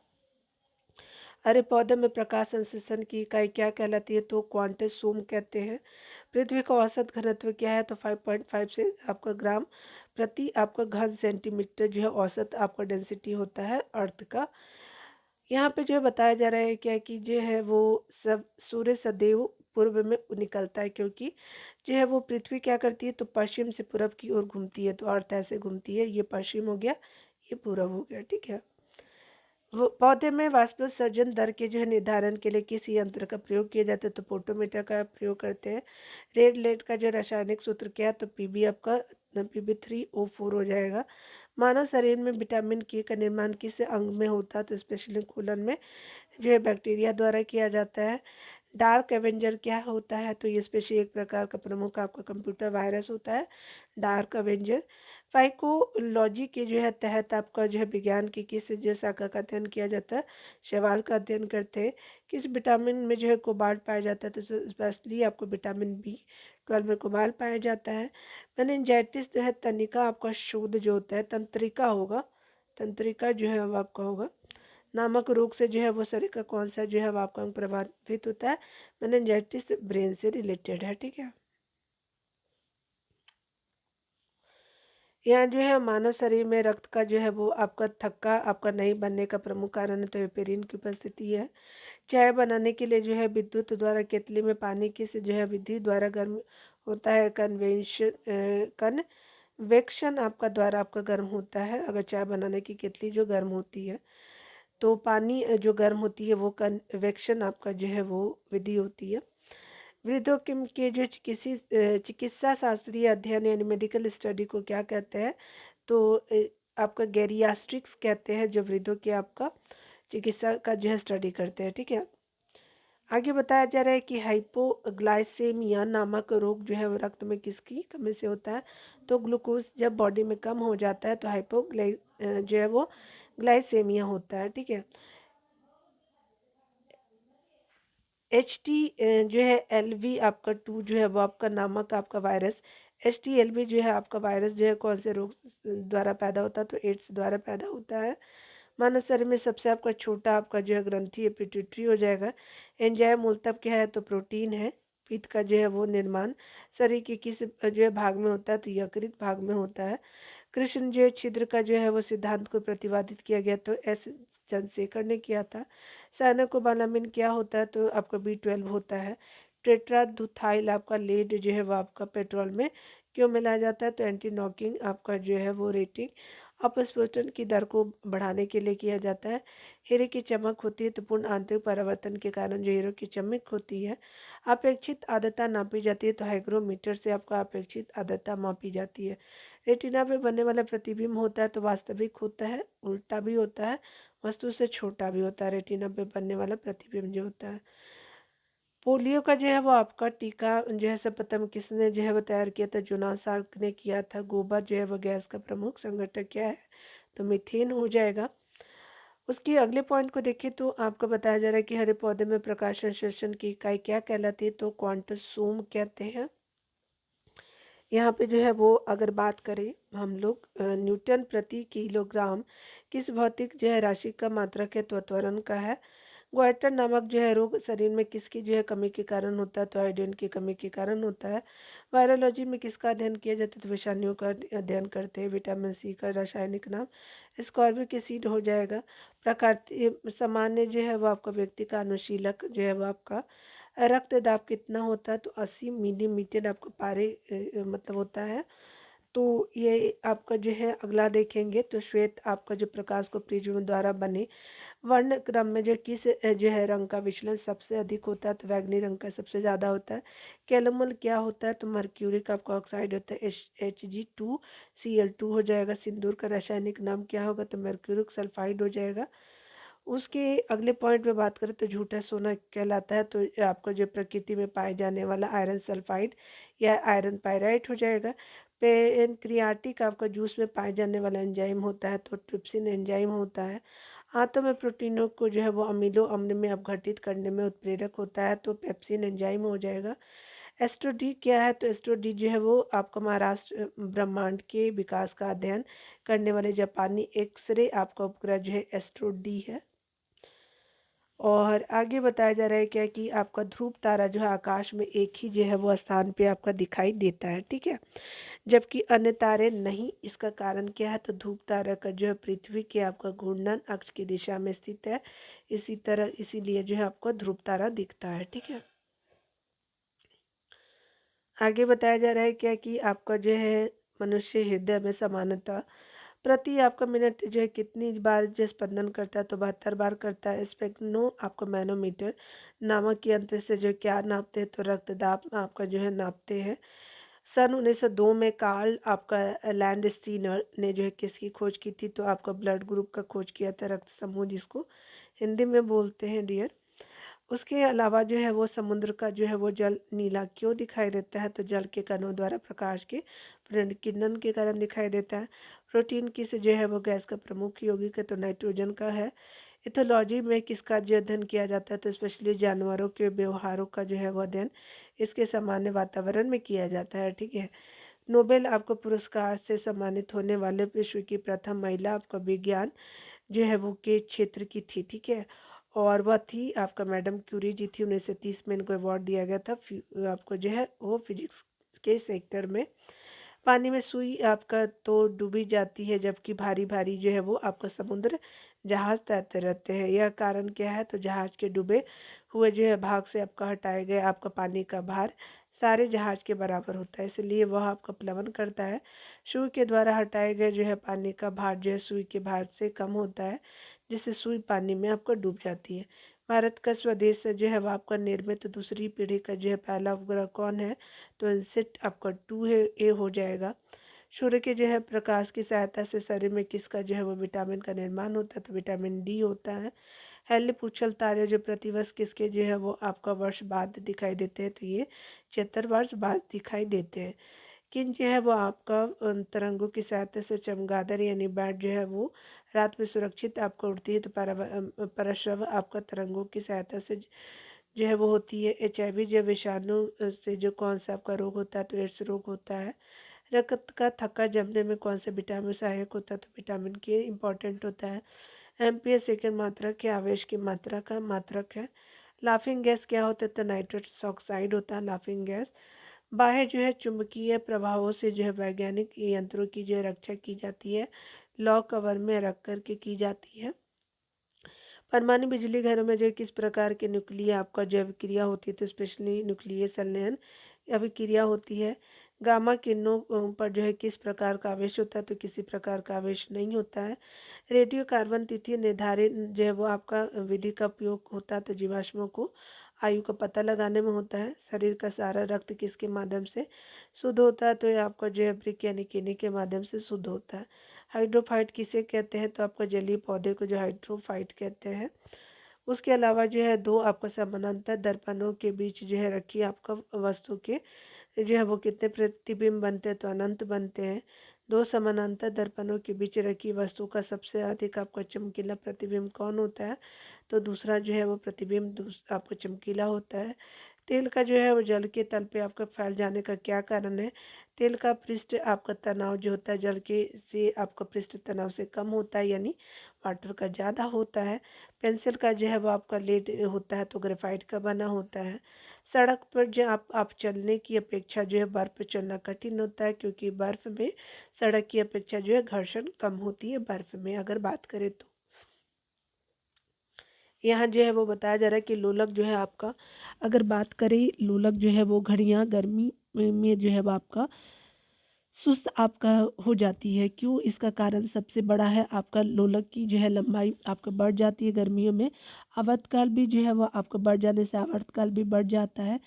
अरे पौधे में प्रकाश संश्लेषण की इकाई क्या कहलाती है? तो क्वांटम कहते हैं। पृथ्वी का औसत घनत्व क्या है? तो 5.5 से आपका ग्राम प्रति आपका घन सेंटीमीटर जो है औसत आपका डेंसिटी होता है अर्थ का। यहाँ पे जो है बताया जा रहा है क्या कि जो है वो सब सूर्य सदैव पूर्व में निकलता है, क्योंकि जो है वो पृथ्वी क्या करती है? तो पश्चिम से पूरब की ओर घूमती है, तो अर्थ ऐसे घूमती है। ये पश्चिम हो गया, ये पूरब हो गया। ठीक है, वो पौधे में वाष्पोत्सर्जन दर के जो है निर्धारण के लिए किस यंत्र का प्रयोग किया जाता है? तो पोटोमीटर का प्रयोग करते हैं। रेड लेड का जो रासायनिक सूत्र क्या है? तो पीबी आपका Pb3O4 हो जाएगा। मानव शरीर में विटामिन के का निर्माण किस अंग में होता है? तो स्पेशली कोलन में जो है बैक्टीरिया द्वारा किया जाता है। डार्क एवेंजर क्या होता है? तो ये स्पेशली एक प्रकार का प्रमुख आपका कंप्यूटर वायरस होता है डार्क एवेंजर। फाइकोलॉजी के जो है तहत आपका जो है विज्ञान की किस जो शाखा का अध्ययन किया जाता है? शैवाल का अध्ययन करते हैं। किस विटामिन में जो है कोबाल्ट पाया जाता है? तो स्पेशली आपको विटामिन B12 में कोबाल्ट पाया जाता है। मेनिंजाइटिस जो है तनिका आपका शोध जो होता है तंत्रिका होगा, तंत्रिका जो है वो आपका होगा नामक रोग से जो है वो शरीर का कौन सा जो है वो आपका अंग प्रभावित होता है? मेनिंजाइटिस ब्रेन से रिलेटेड है। ठीक है, यहाँ जो है मानव शरीर में रक्त का जो है वो आपका थक्का आपका नहीं बनने का प्रमुख कारण है तो हेपेरिन की उपस्थिति है। चाय बनाने के लिए जो है विद्युत द्वारा केतली में पानी किस जो है विधि द्वारा गर्म होता है? कन्वेक्शन आपका द्वारा आपका गर्म होता है। अगर चाय बनाने की केतली जो गर्म होती है तो पानी जो गर्म होती है वो कन्वेक्शन आपका जो है वो विधि होती है। वृद्धों के जो चिकित्सा शास्त्रीय अध्ययन यानी मेडिकल स्टडी को क्या कहते हैं? तो आपका गेरियास्ट्रिक्स कहते हैं, जो वृद्धों के आपका चिकित्सा का जो है स्टडी करते हैं। ठीक है, आगे बताया जा रहा है कि हाइपोग्लाइसेमिया नामक रोग जो है वो रक्त में किसकी कमी से होता है? तो ग्लूकोज जब बॉडी में कम हो जाता है तो जो है वो ग्लाइसेमिया होता है। ठीक है, जो है LV आपका 2 जो है वो आपका नामक आपका वायरस, HTLV जो है आपका वायरस जो है कौन से रोग द्वारा पैदा होता है, तो एड्स द्वारा पैदा होता है। मानव शरीर में सबसे आपका छोटा आपका जो है ग्रंथि है पिट्यूटरी हो जाएगा। एंजाइम मूलतः क्या है, तो प्रोटीन है। पित्त का जो है वो निर्माण शरीर के किस जो है भाग में होता है, तो यकृत भाग में होता है। कृष्ण जो है छिद्र का जो है वो सिद्धांत को प्रतिपादित किया गया, तो एस चंद्रशेखर ने किया था। साइनोकोबालामिन क्या होता है, तो आपका B12 होता है। टेट्राडुथाइल आपका लेड जो है वो आपका पेट्रोल में क्यों मिलाया जाता है, तो एंटी नॉकिंग आपका जो है वो रेटिंग अपस्फोटन की दर को बढ़ाने के लिए किया जाता है। हीरे की चमक होती है, तो पूर्ण आंतरिक परावर्तन के कारण जो हीरे की चमक होती है। अपेक्षित आर्द्रता नापी जाती है, तो हाइग्रोमीटर से आपका अपेक्षित आर्द्रता मापी जाती है। रेटिना पे बनने वाला प्रतिबिंब होता है, तो वास्तविक होता है, उल्टा भी होता है, वस्तु से छोटा भी होता है रेटिना पे बनने वाला प्रतिबिंब जो होता है। पोलियो का जो है वो आपका टीका जो है सर्वप्रथम किसने जो है वो तैयार किया था, जोनास साल्क ने किया था। गोबर जो है वो गैस का प्रमुख संघटक क्या है, तो मीथेन हो जाएगा। उसके अगले पॉइंट को देखें तो आपको बताया जा रहा है कि हरे पौधे में प्रकाश संश्लेषण की इकाई क्या कहलाती है, तो क्वांटोसोम कहते हैं। यहाँ पे जो है वो अगर बात करें हम लोग न्यूटन प्रति किलोग्राम किस भौतिक जो है राशि का मात्रक है, तो त्वरण का है। ग्वाइटर नामक जो है रोग शरीर में किसकी जो है कमी के कारण होता है, तो आयोडीन की कमी के कारण होता है। वायरोलॉजी में किसका अध्ययन किया जाता है, तो विषाणुओं का अध्ययन करते हैं। विटामिन सी का रासायनिक नाम स्कॉर्बिक एसिड हो जाएगा। प्रकृति सामान्य जो है वो आपका व्यक्ति का अनुशीलक जो है वो आपका रक्तदाब कितना होता है, तो 80 मिलीमीटर आपका पारे मतलब होता है। तो ये आपका जो है अगला देखेंगे तो श्वेत आपका जो प्रकाश को प्रिज्म द्वारा बने वर्ण क्रम में जो किस जो है रंग का विचलन सबसे अधिक होता है, तो बैगनी रंग का सबसे ज़्यादा होता है। कैलोमल क्या होता है, तो मर्क्यूरिक आपका ऑक्साइड होता है, Hg2Cl2 हो जाएगा। सिंदूर का रासायनिक नाम क्या होगा, तो मर्क्यूरिक सल्फाइड हो जाएगा। उसके अगले पॉइंट में बात करें तो झूठा सोना कहलाता है, तो आपका जो प्रकृति में पाए जाने वाला आयरन सल्फाइड या आयरन पायराइट हो जाएगा। पेनक्रियाटिक आपका जूस में पाए जाने वाला एंजाइम होता है, तो ट्रिप्सिन एंजाइम होता है। हाथों में प्रोटीनों को जो है वो अमीनो अम्ल में अपघटित करने में उत्प्रेरक होता है, तो पेप्सिन एंजाइम हो जाएगा। एस्ट्रोडी क्या है, तो एस्ट्रोडी जो है वो आपका महाराष्ट्र ब्रह्मांड के विकास का अध्ययन करने वाले जापानी एक्सरे आपका उपग्रह जो है एस्ट्रोडी है। और आगे बताया जा रहा है क्या कि आपका ध्रुव तारा जो है आकाश में एक ही जो है वो स्थान पे आपका दिखाई देता है, ठीक है, जबकि अन्य तारे नहीं। इसका कारण क्या है, तो ध्रुव तारा का जो है पृथ्वी के आपका घूर्णन अक्ष की दिशा में स्थित है, इसी तरह इसीलिए जो है आपको ध्रुव तारा दिखता है, ठीक है। आगे बताया जा रहा है क्या कि आपका जो है मनुष्य हृदय में समानता प्रति आपका मिनट जो है कितनी बार जो स्पंदन करता है, तो 72 बार करता है। स्पेक्नो आपका मैनोमीटर नामक यंत्र से जो क्या नापते हैं, तो रक्तदाब आपका जो है नापते हैं। सन 1902 में कार्ल आपका लैंड स्टीनर ने जो है किसकी खोज की थी, तो आपका ब्लड ग्रुप का खोज किया था, रक्त समूह जिसको हिंदी में बोलते हैं डियर। उसके अलावा जो है वो समुद्र का जो है वो जल नीला क्यों दिखाई देता है, तो जल के कणों द्वारा प्रकाश के किरणन के कारण दिखाई देता है। प्रोटीन किस जो है वो गैस का प्रमुख यौगिक है, तो नाइट्रोजन का है। इथोलॉजी में किसका जो अध्ययन किया जाता है, तो स्पेशली जानवरों के व्यवहारों का जो है वो अध्ययन इसके सामान्य वातावरण में किया जाता है, ठीक है। नोबेल आपको पुरस्कार से सम्मानित होने वाले विश्व की प्रथम महिला आपका विज्ञान जो है वो के क्षेत्र की थी, ठीक है, और वह थी आपका मैडम क्यूरी जी थी। 1930 में इनको अवार्ड दिया गया था आपको जो है वो फिजिक्स के सेक्टर में। पानी में सुई आपका तो डूबी जाती है, जबकि भारी भारी जो है वो आपका समुद्र जहाज तैरते रहते हैं। यह कारण क्या है, तो जहाज के डूबे हुए जो है भाग से आपका हटाए गए आपका पानी का भार सारे जहाज के बराबर होता है, इसलिए वह आपका प्लवन करता है। सुई के द्वारा हटाए गए जो है पानी का भार जो है सुई के भार से कम होता है, जिससे सुई पानी में आपको डूब जाती है। भारत का स्वदेश से जो है वह आपका निर्मित दूसरी पीढ़ी का जो है पहला उपग्रह कौन है, तो इनसेट आपका 2 है, ए हो जाएगा। सूर्य के जो है प्रकाश की सहायता से शरीर में किसका जो है वो विटामिन का निर्माण होता है, तो विटामिन डी होता है। हेली पूछल तारे जो प्रतिवर्ष किसके जो है वो आपका वर्ष बाद दिखाई देते हैं, तो ये 76 वर्ष बाद दिखाई देते हैं। किन जो है वो आपका तरंगों की सहायता से चमगादड़ यानी बैट जो है वो रात में सुरक्षित आपको उड़ती है, तो परश्रव आपका तरंगों की सहायता से जो है वो होती है HIV जो विषाणु से जो कौन सा आपका रोग होता है, तो एड्स रोग होता है। रक्त का थक्का जमने में कौन सा विटामिन सहायक होता है, तो विटामिन के इम्पॉर्टेंट होता है। एमपीएच सेकंड मात्रक है, आवेश की मात्रा का मात्रक है। लाफिंग गैस क्या होता है, तो नाइट्रस ऑक्साइड होता है लाफिंग गैस। बाह्य जो है चुंबकीय प्रभावों से जो है वैज्ञानिक यंत्रों की जो है रक्षा की जाती है, लॉ कवर में रख कर के की जाती है। परमाणु बिजली घरों में जो किस प्रकार के न्यूक्लिय आपका जो अभिक्रिया होती है, तो स्पेशली न्यूक्लिय संलयन अभिक्रिया होती है। गामा किरणों पर जो है किस प्रकार का आवेश होता है, तो किसी प्रकार का आवेश नहीं होता है। रेडियो कार्बन तिथि निर्धारित जो है वो आपका विधि का उपयोग होता है, तो जीवाश्मों को आयु का पता लगाने में होता है। शरीर का सारा रक्त किसके माध्यम से शुद्ध होता है, तो ये आपका जो है ब्रिक यानी किडनी के माध्यम से शुद्ध होता है। हाइड्रोफाइट किसे कहते हैं, तो आपका जलीय पौधे को जो हाइड्रोफाइट कहते हैं। उसके अलावा जो है दो आपका समानांतर दर्पणों के बीच जो है रखी आपका वस्तु के जो है वो कितने प्रतिबिंब बनते हैं, तो अनंत बनते हैं। दो समानांतर दर्पणों के बीच रखी वस्तु का सबसे अधिक आपका चमकीला प्रतिबिंब कौन होता है, तो दूसरा जो है वो प्रतिबिंब आपका चमकीला होता है। तेल का जो है वो जल के तल पे आपका फैल जाने का क्या कारण है, तेल का पृष्ठ आपका तनाव जो होता है जल के से आपका पृष्ठ तनाव से कम होता है, यानी वाटर का ज़्यादा होता है। पेंसिल का जो है वो आपका लेड होता है, तो ग्रेफाइट का बना होता है। सड़क पर जो आप चलने की अपेक्षा जो है बर्फ़ पे चलना कठिन होता है, क्योंकि बर्फ़ में सड़क की अपेक्षा जो है घर्षण कम होती है बर्फ़ में, अगर बात करें तो। यहाँ जो है वो बताया जा रहा है कि लोलक जो है आपका, अगर बात करें लोलक जो है वो घड़ियाँ गर्मी में जो है वो आपका सुस्त आपका हो जाती है। क्यों? इसका कारण सबसे बड़ा है आपका लोलक की जो है लंबाई आपका बढ़ जाती है गर्मियों में। आवर्तकाल भी जो है वो आपका बढ़ जाने से आवर्तकाल भी बढ़ जाता है,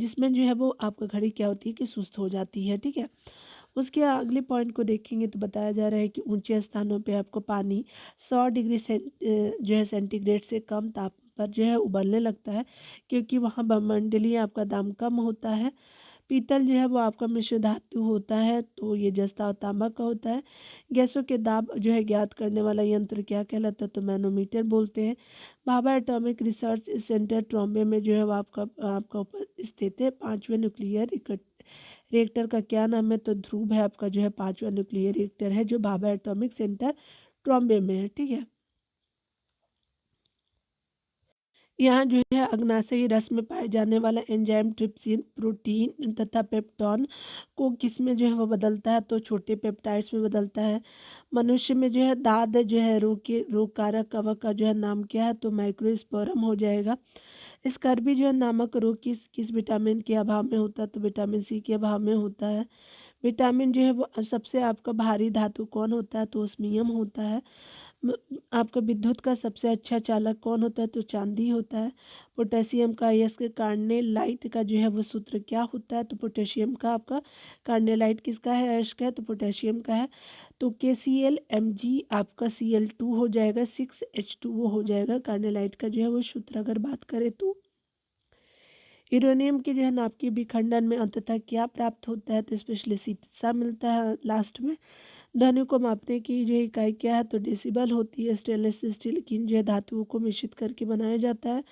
जिसमें जो है वो आपका घड़ी क्या होती है कि सुस्त हो जाती है। ठीक है, उसके अगले पॉइंट को देखेंगे तो बताया जा रहा है कि ऊंचे स्थानों पे आपको पानी 100 डिग्री जो है सेंटीग्रेड से कम ताप पर जो है उबलने लगता है, क्योंकि वहाँ वायुमंडलीय आपका दाब कम होता है। पीतल जो है वो आपका मिश्र धातु होता है, तो ये जस्ता और तांबा का होता है। गैसों के दाब जो है ज्ञात करने वाला यंत्र क्या कहलाता है, तो मैनोमीटर बोलते हैं। Bhabha atomic research centre Trombay में जो है वो आपका आपका ऊपर स्थित है। पांचवें न्यूक्लियर रिएक्टर का क्या नाम है, तो ध्रुव है आपका जो है पांचवा न्यूक्लियर रिएक्टर है, जो भाभा एटॉमिक सेंटर ट्रॉम्बे में है। ठीक है, यहाँ जो है अग्नाशयी रस में पाए जाने वाला एंजाइम ट्रिप्सिन प्रोटीन तथा पेप्टॉन को किस में जो है वो बदलता है, तो छोटे पेप्टाइड्स में बदलता है। मनुष्य में जो है दाद जो है रोग कारक कवक का जो है नाम क्या है, तो माइक्रोस्पोरम हो जाएगा। स्कर्वी जो है नामक रोग किस किस विटामिन के अभाव में होता है, तो विटामिन सी के अभाव में होता है। विटामिन जो है वो सबसे आपका भारी धातु कौन होता है, तो ओस्मियम होता है। आपका विद्युत का सबसे अच्छा चालक कौन होता है, तो चांदी होता है। पोटेशियम का अयस्क कार्नेलाइट का जो है वो सूत्र क्या होता है, तो पोटेशियम का आपका कार्नेलाइट किसका है, अयस्क है, तो पोटेशियम का है। तो KCl आपका Cl2 हो जाएगा, 6H2O हो जाएगा। कार्नेलाइट का जो है वो सूत्र अगर बात करें तो यूरेनियम के जो है नाभिकीय विखंडन में अंततः क्या प्राप्त होता है, तो स्पेशली शीतसा मिलता है लास्ट में। ध्वनि को मापने की जो इकाई क्या है, तो डेसिबल होती है। स्टेनलेस स्टील की जो है धातुओं को मिश्रित करके बनाया जाता है,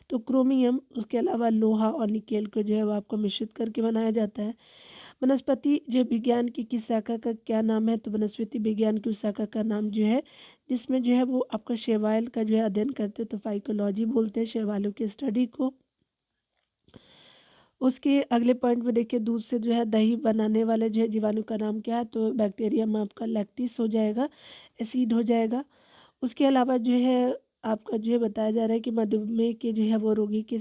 तो क्रोमियम। उसके अलावा लोहा और निकेल को जो है वो आपको मिश्रित करके बनाया जाता है। वनस्पति जो विज्ञान की किस शाखा का क्या नाम है, तो वनस्पति विज्ञान की उस शाखा का नाम जो है जिसमें जो है वो आपका शैवाल का जो है अध्ययन करते हैं, तो फाइकोलॉजी बोलते हैं शैवालों की स्टडी को। उसके अगले पॉइंट में देखिए, दूध से जो है दही बनाने वाले जो है जीवाणु का नाम क्या है, तो बैक्टीरियम आपका लैक्टिस हो जाएगा, एसिड हो जाएगा। उसके अलावा जो है आपका जो है बताया जा रहा है कि मधुमेह के जो है वो रोगी के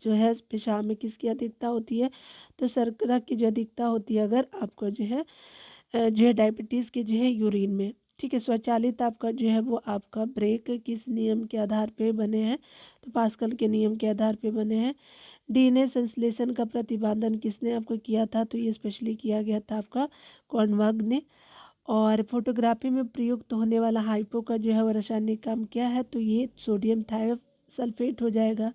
जो है पेशाब में किसकी अधिकता होती है, तो शर्करा की जो अधिकता होती है अगर आपको जो है डायबिटीज़ के जो है यूरिन में। ठीक है, स्वचालित आपका जो है वो आपका ब्रेक किस नियम के आधार पे बने हैं, तो पास्कल के नियम के आधार पे बने हैं। डीएनए संश्लेषण का प्रतिपादन किसने आपको किया था, तो ये स्पेशली किया गया था आपका कॉर्नवर्ग ने। और फोटोग्राफी में प्रयुक्त होने वाला हाइपो का जो है वो रासायनिक काम क्या है, तो ये सोडियम थायोसल्फेट हो जाएगा।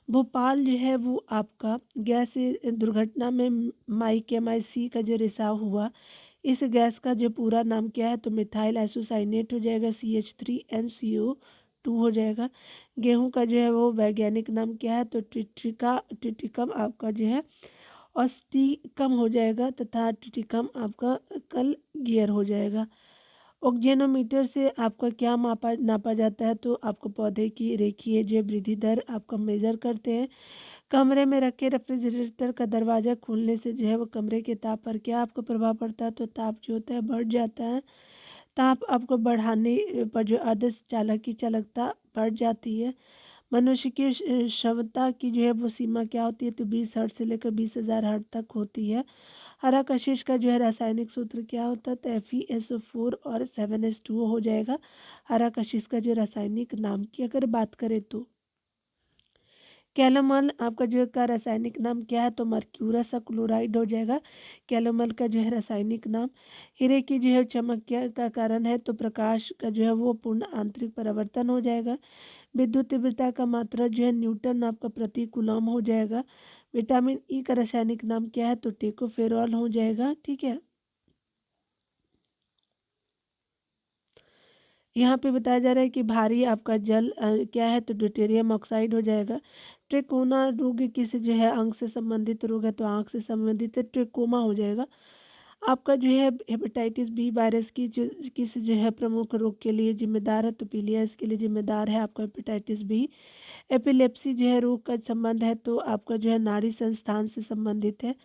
भोपाल जो है वो आपका गैस दुर्घटना में MiC का जो रिसाव हुआ, इस गैस का जो पूरा नाम क्या है, तो मिथाइल आइसोसाइनेट हो जाएगा, CH3NCO 2 हो जाएगा। गेहूँ का जो है वो वैज्ञानिक नाम क्या है, तो ट्रिटिकम आपका जो है ऑस्टिकम हो जाएगा तथा ट्रिटिकम आपका कल गियर हो जाएगा। ऑक्जेनोमीटर से आपका क्या नापा जाता है, तो आपको पौधे की रेखीय जो वृद्धि दर आपका मेजर करते हैं। कमरे में रखे रेफ्रिजरेटर का दरवाज़ा खोलने से जो है वो कमरे के ताप पर क्या आपको प्रभाव पड़ता है, तो ताप जो होता है बढ़ जाता है। ताप आपको बढ़ाने पर जो अर्ध चालक की चालकता बढ़ जाती है। मनुष्य की क्षमता की जो है वो सीमा क्या होती है, तो 20 हर्ट्ज से लेकर 20,000 हर्ट्ज तक होती है। हरा कशिश का जो है रासायनिक सूत्र क्या होता है, तो FeSO4 और 7H2O हो जाएगा। हरा कशिश का जो रासायनिक नाम की अगर बात करें तो कैलोमल आपका जो का रासायनिक नाम क्या है, तो मर्क्यूरस क्लोराइड हो जाएगा कैलोमल का जो है रासायनिक नाम। हीरे की जो है चमक क्या का कारण है, तो प्रकाश का जो है वो पूर्ण आंतरिक परावर्तन हो जाएगा। विद्युत तीव्रता का मात्रा जो है न्यूटन आपका प्रति कूलम हो जाएगा। विटामिन ई का रासायनिक नाम क्या है, तो टेकोफेरॉल हो जाएगा। ठीक है, यहाँ पे बताया जा रहा है कि भारी आपका जल क्या है, तो ड्यूटेरियम ऑक्साइड हो जाएगा। ट्रेकोना रोग किस जो है अंग से संबंधित रोग है, तो आंख से संबंधित है, ट्रेकोमा हो जाएगा। आपका जो है हेपेटाइटिस बी वायरस की जो किस जो है प्रमुख रोग के लिए जिम्मेदार है, तो पीलिया इसके लिए जिम्मेदार है आपका हेपेटाइटिस बी। एपिलेप्सी जो है रोग का संबंध है, तो आपका जो है नाड़ी संस्थान से संबंधित है।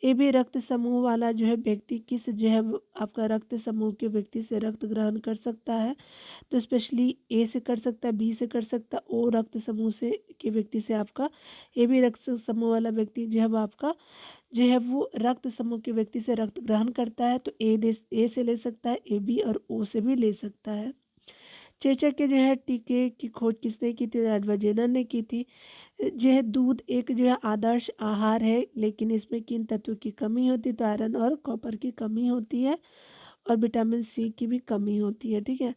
ए बी रक्त समूह वाला जो है व्यक्ति किस जो है आपका रक्त समूह के व्यक्ति से रक्त ग्रहण कर सकता है, तो स्पेशली ए से कर सकता है, बी से कर सकता है, ओ रक्त समूह से के व्यक्ति से आपका ए बी रक्त समूह वाला व्यक्ति जो है वो आपका जो है वो रक्त समूह के व्यक्ति से रक्त ग्रहण करता है, तो ए से ले सकता है, ए बी और ओ से भी ले सकता है। चेचक के जो है टीके की खोज किसने की थी, एडवर्ड जेनर ने की थी। जो है दूध एक जो है आदर्श आहार है, लेकिन इसमें किन तत्वों की कमी होती है, तो आयरन और कॉपर की कमी होती है और विटामिन सी की भी कमी होती है। ठीक है,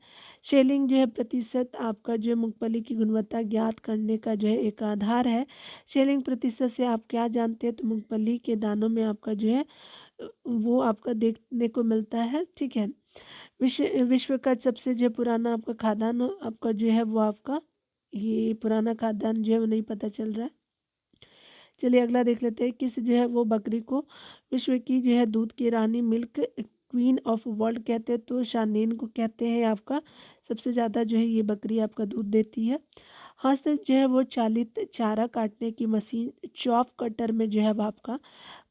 शेलिंग जो है प्रतिशत आपका जो है मूंगफली की गुणवत्ता ज्ञात करने का जो है एक आधार है। शेलिंग प्रतिशत से आप क्या जानते हैं, तो मूंगफली के दानों में आपका जो है वो आपका देखने को मिलता है। ठीक है, विश्व का सबसे जो पुराना आपका खाद्यान्न आपका जो है वो आपका ये पुराना खाद्यान्न जो है वो नहीं पता चल रहा है। चलिए अगला देख लेते हैं, किस जो है वो बकरी को विश्व की जो है दूध की रानी मिल्क क्वीन ऑफ वर्ल्ड कहते हैं, तो शानीन को कहते हैं। आपका सबसे ज़्यादा जो है ये बकरी आपका दूध देती है। हाथ से जो है वो चालित चारा काटने की मशीन चॉप कटर में जो है वो आपका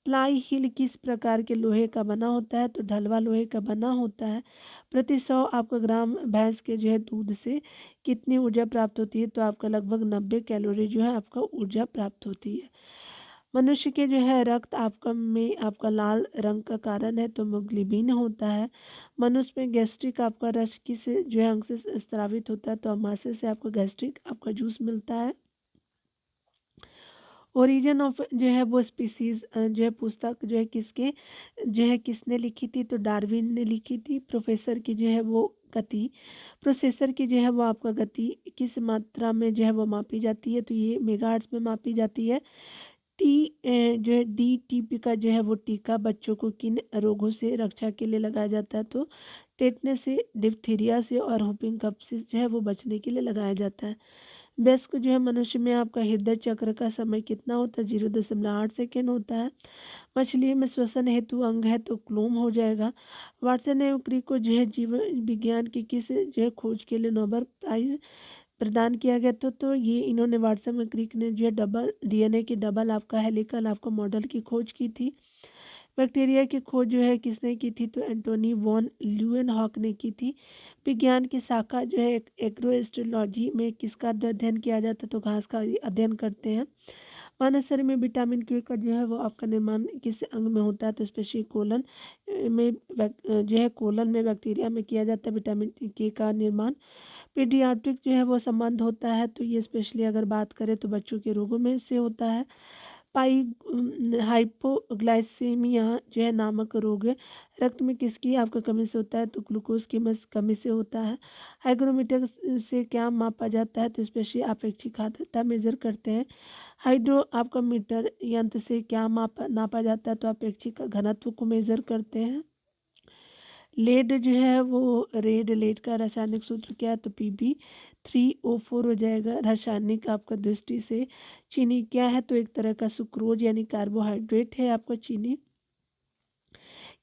प्लाई हिल किस प्रकार के लोहे का बना होता है, तो ढलवा लोहे का बना होता है। प्रति 100 आपका ग्राम भैंस के जो है दूध से कितनी ऊर्जा प्राप्त होती है, तो आपका लगभग 90 कैलोरी जो है आपका ऊर्जा प्राप्त होती है। मनुष्य के जो है रक्त आपका में आपका लाल रंग का कारण है, तो हीमोग्लोबिन होता है। मनुष्य में गैस्ट्रिक आपका रस किस जो है अंग से स्रावित होता है, तो अमाशय से आपको गैस्ट्रिक आपका जूस मिलता है। ओरिजिन ऑफ जो है वो स्पीसीज जो है पुस्तक जो है किसके जो है किसने लिखी थी, तो डार्विन ने लिखी थी। प्रोफेसर की जो है वो गति प्रोसेसर की जो है वो आपका गति किस मात्रा में जो है वो मापी जाती है, तो ये मेगाहर्ट्ज में मापी जाती है। जो है DTP का जो है वो टीका बच्चों को किन रोगों से रक्षा के लिए लगाया जाता है, तो टेटनस से, डिप्थीरिया से और हुपिंग कफ से जो है वो बचने के लिए लगाया जाता है। वयस्क जो है मनुष्य में आपका हृदय चक्र का समय कितना होता है, 0.8 सेकेंड होता है। मछली में श्वसन हेतु अंग है, तो क्लोम हो जाएगा। वाटसन एवं क्रिक को जो है जीवन विज्ञान की किस जो है खोज के लिए नोबेल प्राइज प्रदान किया गया था, तो ये इन्होंने वाटसन में क्रिक ने जो है डबल DNA की डबल आपका हेलिकल आपका मॉडल की खोज की थी। बैक्टीरिया की खोज जो है किसने की थी, तो एंटोनी वॉन ल्यूएनहॉक ने की थी। विज्ञान की शाखा जो है एग्रोएस्ट्रोलॉजी में किसका अध्ययन किया जाता है, तो घास का अध्ययन करते हैं। मानव शरीर में विटामिन के का जो है वो आपका निर्माण किस अंग में होता है, तो स्पेशली कोलन में जो है कोलन में बैक्टीरिया में किया जाता है विटामिन के का निर्माण। पीडियाट्रिक जो है वो संबंध होता है, तो ये स्पेशली अगर बात करें तो बच्चों के रोगों में से होता है। पाई हाइपोग्लाइसीमिया जो है नामक रोग है, रक्त में किसकी आपका कमी से होता है, तो ग्लूकोज की कमी से होता है। हाइग्रोमीटर से क्या मापा जाता है, तो स्पेशली अपेक्षिक आर्द्रता मेजर करते हैं। हाइड्रो आपका मीटर यंत्र से क्या नापा जाता है, तो अपेक्षिक घनत्व को मेजर करते हैं। लेड जो है वो रेड, लेड का रासायनिक सूत्र क्या है, तो Pb3O4 हो जाएगा। रासायनिक आपका दृष्टि से चीनी क्या है, तो एक तरह का सुक्रोज यानी कार्बोहाइड्रेट है आपका चीनी।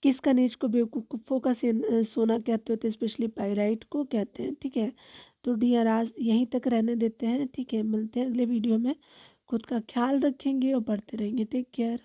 किस खनिज को बेवकूफ़ों का सोना कहते होते, स्पेशली पाइराइट को कहते हैं। ठीक है, तो डियर आज यहीं तक रहने देते हैं। ठीक है, मिलते हैं अगले वीडियो में। खुद का ख्याल रखेंगे और पढ़ते रहेंगे। Take care.